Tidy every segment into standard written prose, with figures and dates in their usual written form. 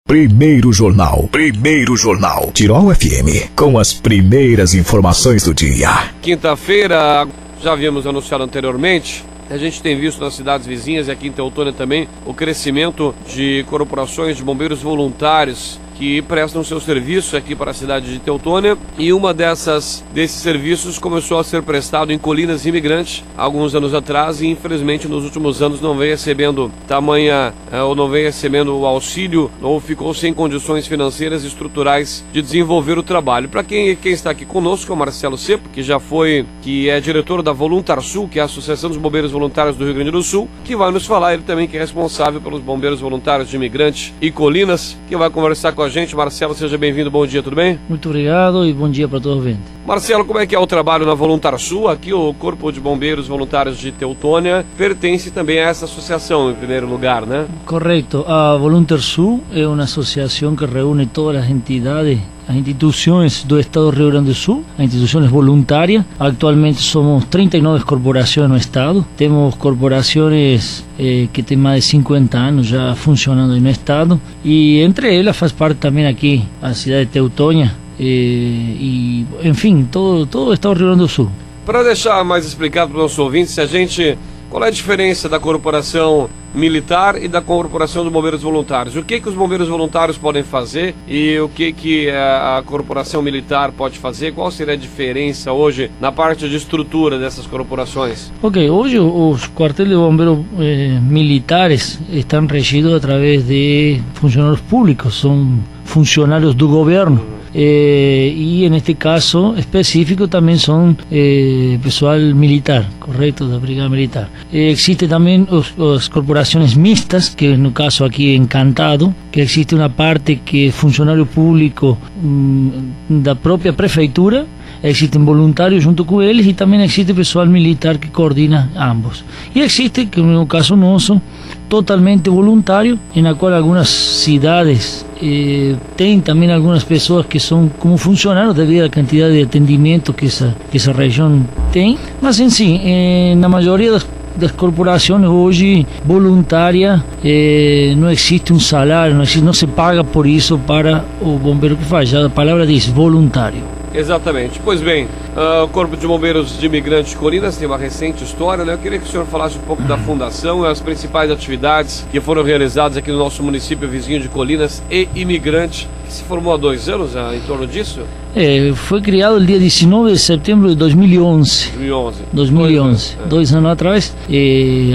Primeiro Jornal. Tirol FM, com as primeiras informações do dia. Quinta-feira, já havíamos anunciado anteriormente, a gente tem visto nas cidades vizinhas e aqui em Teutônia também o crescimento de corporações de bombeiros voluntários que prestam seu serviço aqui para a cidade de Teutônia, e uma desses serviços começou a ser prestado em Colinas Imigrante alguns anos atrás, e infelizmente nos últimos anos não vem recebendo não vem recebendo o auxílio, ou ficou sem condições financeiras e estruturais de desenvolver o trabalho. Para quem está aqui conosco é o Marcelo Sepo, que é diretor da Voluntarsul, que é a Associação dos Bombeiros Voluntários do Rio Grande do Sul, que vai nos falar, ele também que é responsável pelos bombeiros voluntários de Imigrante e Colinas, que vai conversar com a gente. Marcelo, seja bem-vindo, bom dia, tudo bem? Muito obrigado e bom dia para todos os ouvintes. Marcelo, como é que é o trabalho na Voluntarsul? Aqui o Corpo de Bombeiros Voluntários de Teutônia pertence também a essa associação, em primeiro lugar, né? Correto, a Voluntarsul é uma associação que reúne todas as entidades, as instituições do Estado do Rio Grande do Sul, as instituições voluntárias. Atualmente somos 39 corporações no Estado. Temos corporações que têm mais de 50 anos já funcionando no Estado, e entre elas faz parte também aqui a cidade de Teutônia, e enfim, todo o Estado do Rio Grande do Sul. Para deixar mais explicado para os nossos ouvintes, qual é a diferença da corporação militar e da corporação de bombeiros voluntários? O que os bombeiros voluntários podem fazer e o que a corporação militar pode fazer? Qual seria a diferença hoje na parte de estrutura dessas corporações? Ok, hoje os quartéis de bombeiros militares estão regidos através de funcionários públicos, são funcionários do governo. E neste caso específico também são pessoal militar, correto, da Brigada Militar. Existe também as corporações mistas, que no caso aqui é Encantado, que existe uma parte que é funcionário público da própria prefeitura, existem voluntários junto com eles, e também existe pessoal militar que coordena ambos. E existe, que no caso nosso, totalmente voluntário, na qual algumas cidades tem também algumas pessoas que são como funcionários devido à quantidade de atendimento que essa região tem, mas em si, na maioria das corporações hoje voluntária, não existe um salário, não se paga por isso para o bombeiro que faz, a palavra diz voluntário. Exatamente. Pois bem, o Corpo de Bombeiros de Imigrante de Colinas tem uma recente história, né? Eu queria que o senhor falasse um pouco da fundação e as principais atividades que foram realizadas aqui no nosso município vizinho de Colinas e Imigrante, que se formou há 2 anos, em torno disso? Foi criado no dia 19 de setembro de 2011. 2011. 2 anos atrás,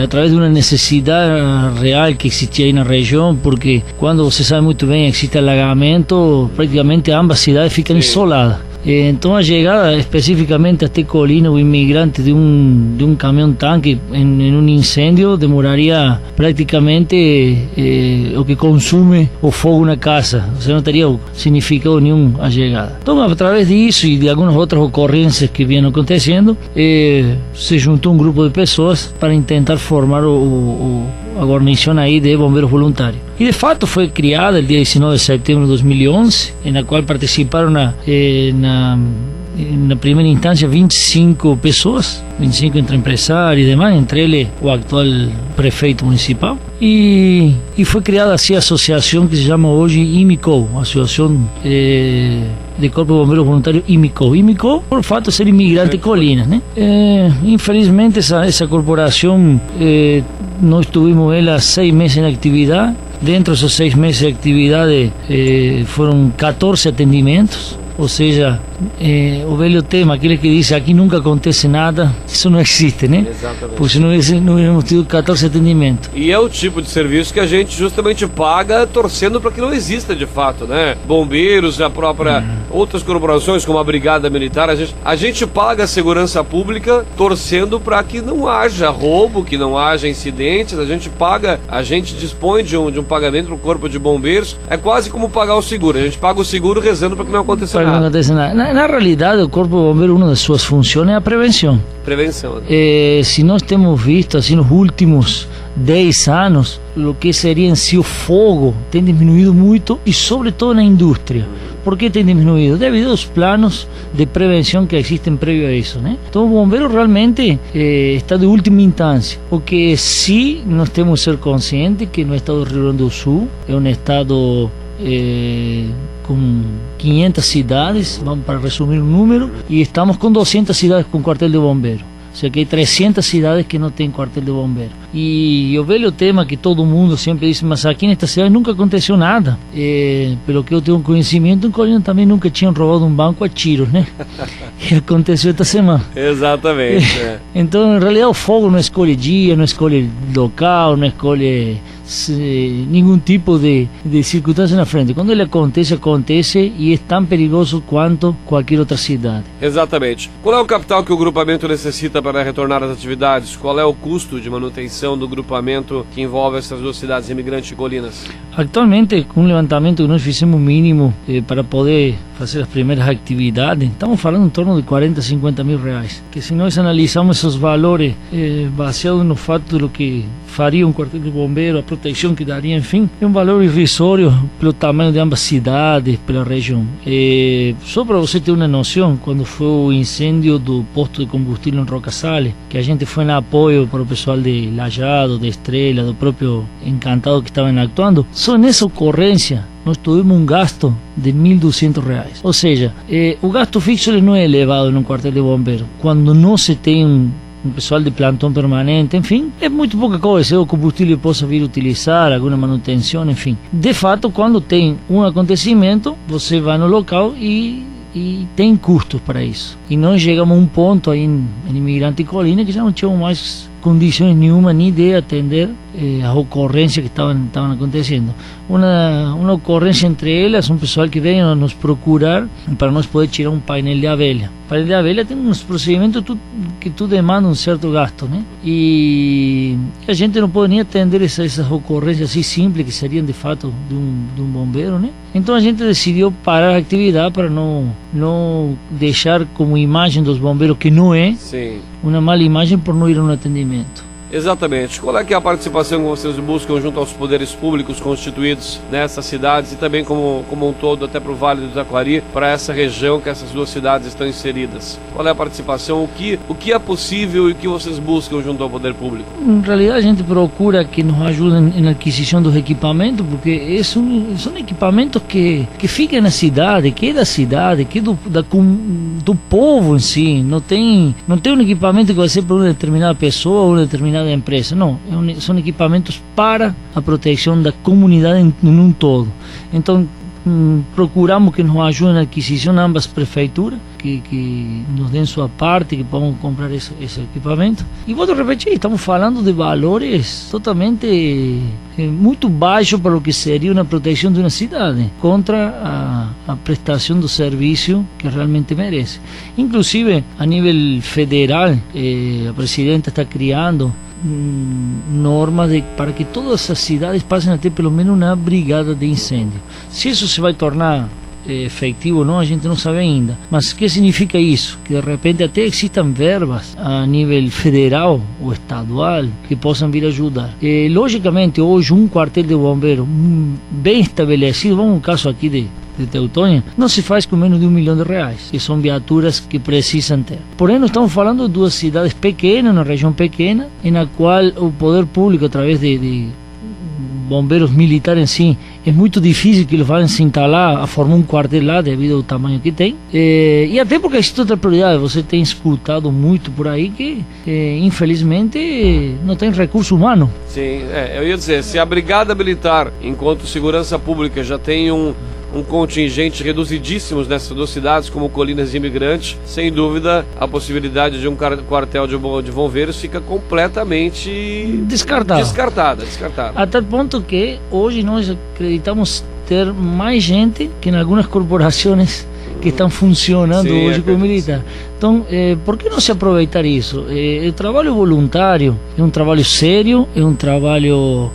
através de uma necessidade real que existia aí na região, porque quando você sabe muito bem existe alagamento, praticamente ambas cidades ficam isoladas. Então a chegada especificamente até Colinas, o imigrante de um caminhão-tanque em um incêndio demoraria praticamente o que consome o fogo na casa. Você não teria significado nenhum a chegada. Então, através disso e de algumas outras ocorrências que vinham acontecendo, se juntou um grupo de pessoas para tentar formar a guarnição aí de bombeiros voluntários. E de fato foi criada no dia 19 de setembro de 2011, na qual participaram na primeira instância 25 pessoas, 25 entre empresários e demais, entre eles o atual prefeito municipal, e foi criada assim a associação que se chama hoje IMICO, Associação de Corpo de Bombeiros Voluntários IMICO, por fato de ser imigrante Colinas, né? Infelizmente essa corporação, nós tuvimos ela 6 meses em atividade. Dentro desses 6 meses de atividade foram 14 atendimentos. Ou seja, o velho tema, aquele que diz aqui nunca acontece nada, isso não existe, né? Exatamente. Porque senão não hubiéramos tido 14 atendimentos. E é o tipo de serviço que a gente justamente paga torcendo para que não exista de fato, né? Bombeiros, a própria outras corporações como a Brigada Militar, a gente paga a segurança pública torcendo para que não haja roubo, que não haja incidentes, a gente dispõe de um pagamento para o Corpo de Bombeiros, é quase como pagar o seguro, a gente paga o seguro rezando para que não aconteça nada. Não acontece nada. Na realidade, o Corpo de Bombeiros, uma das suas funções é a prevenção. Prevenção. Né? Se nós temos visto assim nos últimos 10 anos, o que seria em si o fogo tem diminuído muito, e sobretudo na indústria. Por que tem diminuído? Devido aos planos de prevenção que existem prévio a isso, né? Então o bombeiro realmente está de última instância, porque sim, nós temos que ser conscientes que no estado do Rio Grande do Sul é um estado con 500 ciudades, vamos para resumir un número, y estamos con 200 ciudades con cuartel de bomberos. O sea que hay 300 ciudades que no tienen cuartel de bomberos. Y yo veo el tema que todo el mundo siempre dice, mas aquí en esta ciudad nunca aconteció nada. Pero que yo tengo conocimiento, en Colina también nunca tinham robado un banco a tiros, né? E aconteceu esta semana. Exatamente. Então, em realidade, o fogo não escolhe dia, não escolhe local, não escolhe nenhum tipo de circunstância na frente. Quando ele acontece, acontece e é tão perigoso quanto qualquer outra cidade. Exatamente. Qual é o capital que o grupamento necessita para retornar às atividades? Qual é o custo de manutenção do grupamento que envolve essas duas cidades, Imigrante e Colinas? Atualmente, com um levantamento que nós fizemos mínimo para poder fazer as primeiras atividades, estamos falando em torno de 40, 50 mil reais. Que se nós analisarmos esses valores baseados no fato do que faria um quartel de bombeiro, a proteção que daria, enfim, é um valor irrisório pelo tamanho de ambas cidades, pela região. Só para você ter uma noção, quando foi o incêndio do posto de combustível em Roca Sales, que a gente foi em apoio para o pessoal de Lajado, de Estrela, do próprio Encantado que estavam actuando, só nessa ocorrência nós tivemos um gasto de R$1.200. Ou seja, o gasto fixo ele não é elevado num quartel de bombeiro. Quando não se tem um pessoal de plantão permanente, enfim, é muito pouca coisa. O combustível possa vir utilizar, alguma manutenção, enfim. De fato, quando tem um acontecimento, você vai no local e tem custos para isso. E nós chegamos a um ponto aí em Imigrante e Colina que já não tínhamos mais condições nenhuma nem de atender as ocorrências que estavam acontecendo. Uma ocorrência entre elas, um pessoal que veio a nos procurar para nós poder tirar um painel de abelha. O painel de abelha tem uns procedimentos que tu demanda um certo gasto, né? E a gente não pode nem atender essas ocorrências assim simples que seriam de fato de um bombeiro, né? Então a gente decidiu parar a atividade para não deixar como imagem dos bombeiros, que não é uma mala imagem, por não ir a um atendimento. Exatamente. Qual é que é a participação que vocês buscam junto aos poderes públicos constituídos nessas cidades e também como um todo, até para o Vale do Taquari, para essa região que essas duas cidades estão inseridas? Qual é a participação? O que é possível e o que vocês buscam junto ao poder público? Em realidade, a gente procura que nos ajudem na aquisição dos equipamentos, porque são equipamentos que ficam na cidade, que é da cidade, que é do povo em si. Não tem um equipamento que vai ser para uma determinada pessoa ou uma determinada empresa, não, são equipamentos para a proteção da comunidade em um todo. Então procuramos que nos ajudem na aquisição ambas prefeituras, que nos deem sua parte, que possam comprar esse equipamento. E vou repetir, estamos falando de valores totalmente muito baixos para o que seria uma proteção de uma cidade contra a prestação do serviço que realmente merece. Inclusive, a nível federal, a presidenta está criando normas para que todas as cidades passem a ter pelo menos uma brigada de incêndio. Se isso se vai tornar efetivo ou não, a gente não sabe ainda. Mas o que significa isso? Que de repente até existam verbas a nível federal ou estadual que possam vir ajudar. Logicamente, hoje um quartel de bombeiro bem estabelecido, vamos um caso aqui de Teutônia, não se faz com menos de R$1 milhão, que são viaturas que precisam ter. Porém, nós estamos falando de duas cidades pequenas, uma região pequena, na qual o poder público, através de bombeiros militares em si, é muito difícil que eles vão se instalar a formar um quartel lá devido ao tamanho que tem, e até porque existe outra prioridade. Você tem escutado muito por aí que infelizmente não tem recurso humano. Sim, eu ia dizer, se a Brigada Militar, enquanto segurança pública, já tem um contingente reduzidíssimos nessas duas cidades, como Colinas e Imigrante, sem dúvida a possibilidade de um quartel de bombeiros fica completamente descartada. A tal ponto que hoje nós acreditamos ter mais gente que em algumas corporações que estão funcionando hoje como militar. Então, por que não se aproveitar isso? O trabalho voluntário é um trabalho sério, é um trabalho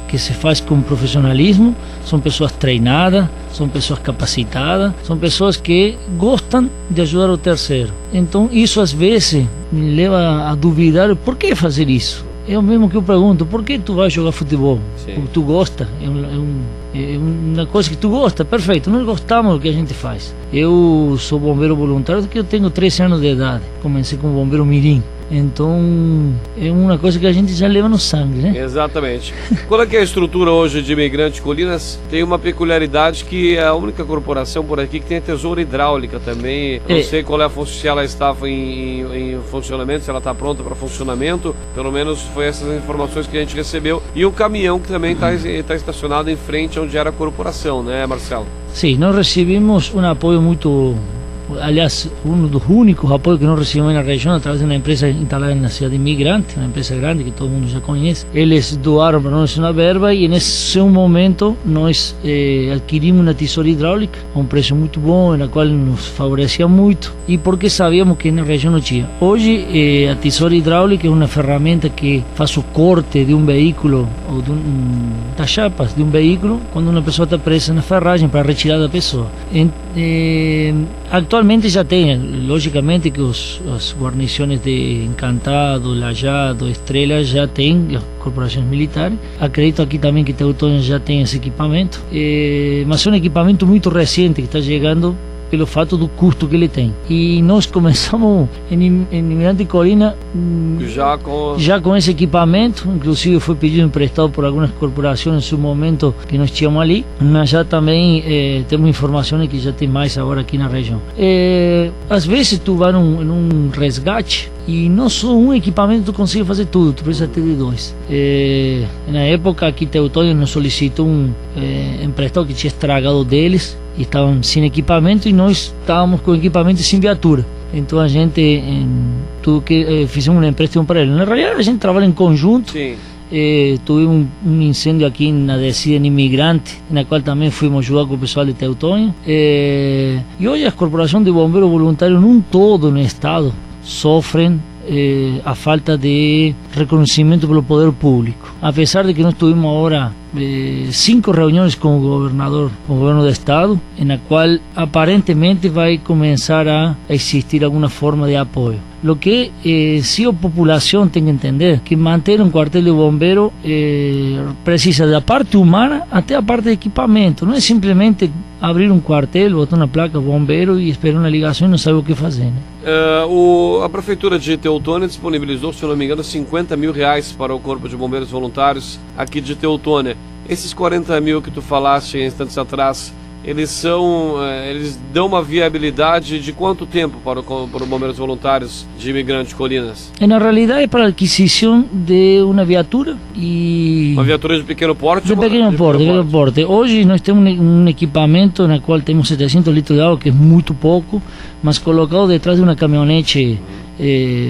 que se faz com profissionalismo. São pessoas treinadas, são pessoas capacitadas, são pessoas que gostam de ajudar o terceiro. Então isso às vezes me leva a duvidar por que fazer isso. É o mesmo que eu pergunto, por que tu vai jogar futebol? Porque tu gosta, é uma coisa que tu gosta, perfeito, nós gostamos do que a gente faz. Eu sou bombeiro voluntário desde que eu tenho 13 anos de idade, comecei como bombeiro mirim. Então é uma coisa que a gente já leva no sangue, né? Exatamente. Qual é que é a estrutura hoje de Imigrante Colinas? Tem uma peculiaridade que é a única corporação por aqui que tem a tesoura hidráulica também. Não sei qual é a função, se ela está em funcionamento, se ela está pronta para funcionamento. Pelo menos foi essas informações que a gente recebeu. E o caminhão que também está estacionado em frente onde era a corporação, né, Marcelo? Sim, nós recebemos um apoio muito... Aliás, um dos únicos apoios que nós recebemos na região através de uma empresa instalada na cidade de Imigrante, uma empresa grande que todo mundo já conhece. Eles doaram para nós uma verba e nesse momento nós adquirimos uma tesoura hidráulica a um preço muito bom, na qual nos favorecia muito e porque sabíamos que na região não tinha. Hoje a tesoura hidráulica é uma ferramenta que faz o corte de um veículo ou das chapas de um veículo quando uma pessoa está presa na ferragem para retirar da pessoa. Atualmente já tem, logicamente que as guarnições de Encantado, Lajado, Estrela já tem, as corporações militares. Acredito aqui também que Teutônia já tem esse equipamento, mas é um equipamento muito recente que está chegando pelo fato do custo que ele tem. E nós começamos em Imigrante Colina já com esse equipamento, inclusive foi pedido emprestado por algumas corporações em seu momento que nós tínhamos ali, mas já também temos informações que já tem mais agora aqui na região. Às vezes tu vai num resgate e não só um equipamento tu consegue fazer tudo, tu precisa ter de dois. Na época aqui Teutônia nos solicitou um emprestado que tinha estragado deles e estavam sem equipamento e nós estávamos com equipamento e sem viatura. Então a gente fizemos um empréstimo para ele. Na realidade a gente trabalha em conjunto. Sim. Tivemos um incêndio aqui na descida em Imigrante, na qual também fomos ajudar com o pessoal de Teutônia. E hoje as corporações de bombeiros voluntários num todo no estado sofrem a falta de reconhecimento pelo poder público. Apesar de que nós tivemos agora 5 reuniões com o governador, com o governo do estado, na qual aparentemente vai começar a existir alguma forma de apoio. Lo que se a população tem que entender que manter um quartel de bombeiro precisa da parte humana até a parte de equipamento. Não é simplesmente abrir um quartel, botar uma placa bombeiro e esperar uma ligação e não saber o que fazer, né? A prefeitura de Teutônia disponibilizou, se eu não me engano, R$50 mil para o Corpo de Bombeiros Voluntários aqui de Teutônia. Esses 40 mil que tu falaste instantes atrás, eles dão uma viabilidade de quanto tempo para os bombeiros voluntários de Imigrante Colinas? Na realidade é para a aquisição de uma viatura e... Uma viatura de pequeno porte? De pequeno porte. Hoje nós temos um equipamento na qual temos 700 litros de água, que é muito pouco, mas colocado detrás de uma caminhonete,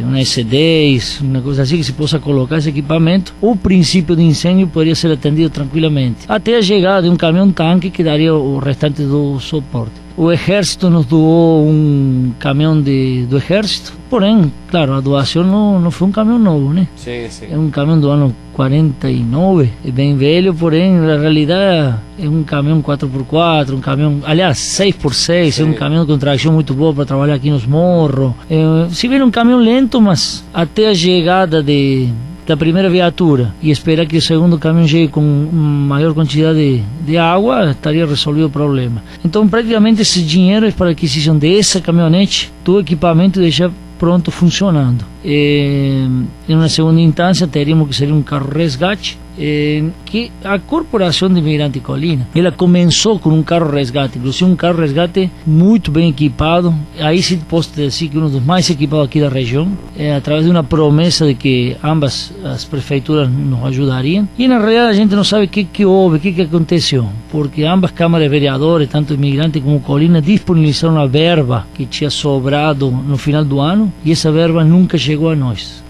uma S10, uma coisa assim, que se possa colocar esse equipamento, o princípio de incêndio poderia ser atendido tranquilamente, até a chegada de um caminhão-tanque que daria o restante do suporte. O Exército nos doou um caminhão do Exército, porém, claro, a doação não foi um caminhão novo, né? Sim, sim. É um caminhão do ano 49, é bem velho, porém, na realidade, é um caminhão 4x4, um caminhão, aliás, 6x6, sim. É um caminhão com tração muito boa para trabalhar aqui nos morros. Se vira um caminhão lento, mas até a chegada da primeira viatura e esperar que o segundo caminhão chegue com maior quantidade de água, estaria resolvido o problema. Então, praticamente, esse dinheiro é para a aquisição dessa caminhonete, do equipamento e deixar pronto funcionando. Em uma segunda instância, teríamos que ser um carro resgate, que a Corporação de Imigrante Colina, ela começou com um carro resgate, inclusive um carro resgate muito bem equipado. Aí sim posso dizer que um dos mais equipados aqui da região, através de uma promessa de que ambas as prefeituras nos ajudariam. E na realidade a gente não sabe o que houve, o que aconteceu, porque ambas câmaras de vereadores, tanto Imigrante como Colina, disponibilizaram a verba que tinha sobrado no final do ano e essa verba nunca chegou a nós.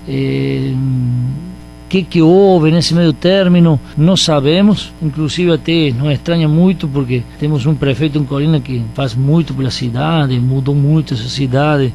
O que houve nesse meio término, não sabemos. Inclusive até nos estranha muito porque temos um prefeito em Colina que faz muito pela cidade, mudou muito essa cidade,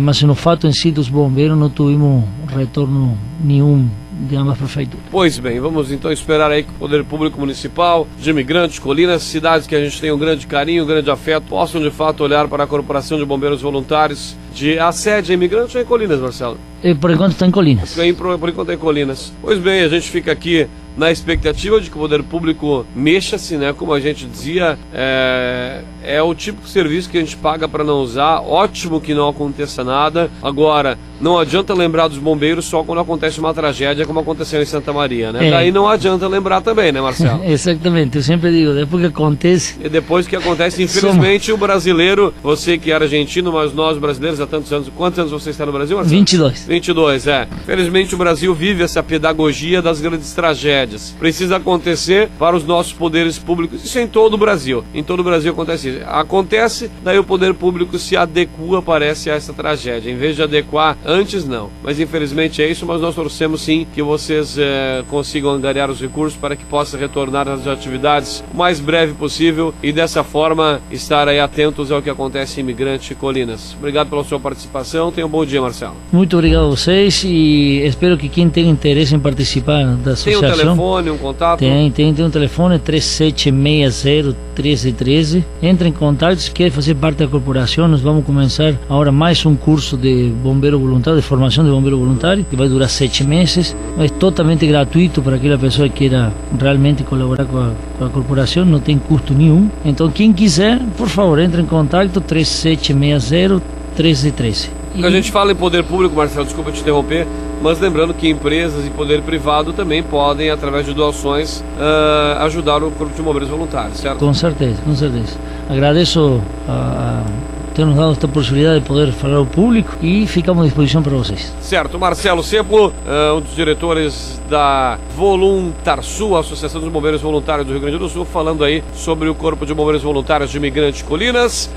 mas no fato em si dos bombeiros não tivemos retorno nenhum de ambas prefeituras. Pois bem, vamos então esperar aí que o Poder Público Municipal de Imigrante Colinas, cidades que a gente tem um grande carinho, um grande afeto, possam de fato olhar para a Corporação de Bombeiros Voluntários a sede Imigrante ou em Colinas, Marcelo? Por enquanto está em Colinas. Por enquanto é em Colinas. Pois bem, a gente fica aqui na expectativa de que o poder público mexa-se, né? Como a gente dizia, é o típico serviço que a gente paga para não usar. Ótimo que não aconteça nada. Agora, não adianta lembrar dos bombeiros só quando acontece uma tragédia, como aconteceu em Santa Maria, né? Daí não adianta lembrar também, né, Marcelo? Exatamente, eu sempre digo, depois que acontece... E depois que acontece, infelizmente, o brasileiro, você que é argentino, mas nós brasileiros há tantos anos, quantos anos você está no Brasil, Marcelo? 22. 22, Infelizmente o Brasil vive essa pedagogia das grandes tragédias. Precisa acontecer para os nossos poderes públicos, isso é em todo o Brasil. Em todo o Brasil acontece isso. Acontece, daí o poder público se adequa, parece, a essa tragédia. Em vez de adequar antes, não. Mas infelizmente é isso, mas nós torcemos sim que vocês consigam angariar os recursos para que possa retornar às atividades o mais breve possível e dessa forma estar aí atentos ao que acontece em Imigrante Colinas. Obrigado pela sua participação, tenha um bom dia, Marcelo. Muito obrigado a vocês e espero que quem tenha interesse em participar da associação... Tem um telefone, um contato? Tem um telefone, 3760-1313. Entre em contato se quer fazer parte da corporação. Nós vamos começar agora mais um curso de bombeiro voluntário, de formação de bombeiro voluntário, que vai durar 7 meses. É totalmente gratuito para aquela pessoa que queira realmente colaborar com a corporação, não tem custo nenhum. Então quem quiser, por favor, entre em contato, 3760-1313. A gente fala em poder público, Marcelo, desculpa te interromper, mas lembrando que empresas e poder privado também podem, através de doações, ajudar o Corpo de Bombeiros Voluntários, certo? Com certeza, com certeza. Agradeço a ter nos dado esta possibilidade de poder falar ao público e ficamos à disposição para vocês. Certo, Marcelo Ceplo, um dos diretores da Voluntarsul, a Associação dos Bombeiros Voluntários do Rio Grande do Sul, falando aí sobre o Corpo de Bombeiros Voluntários de Imigrante Colinas.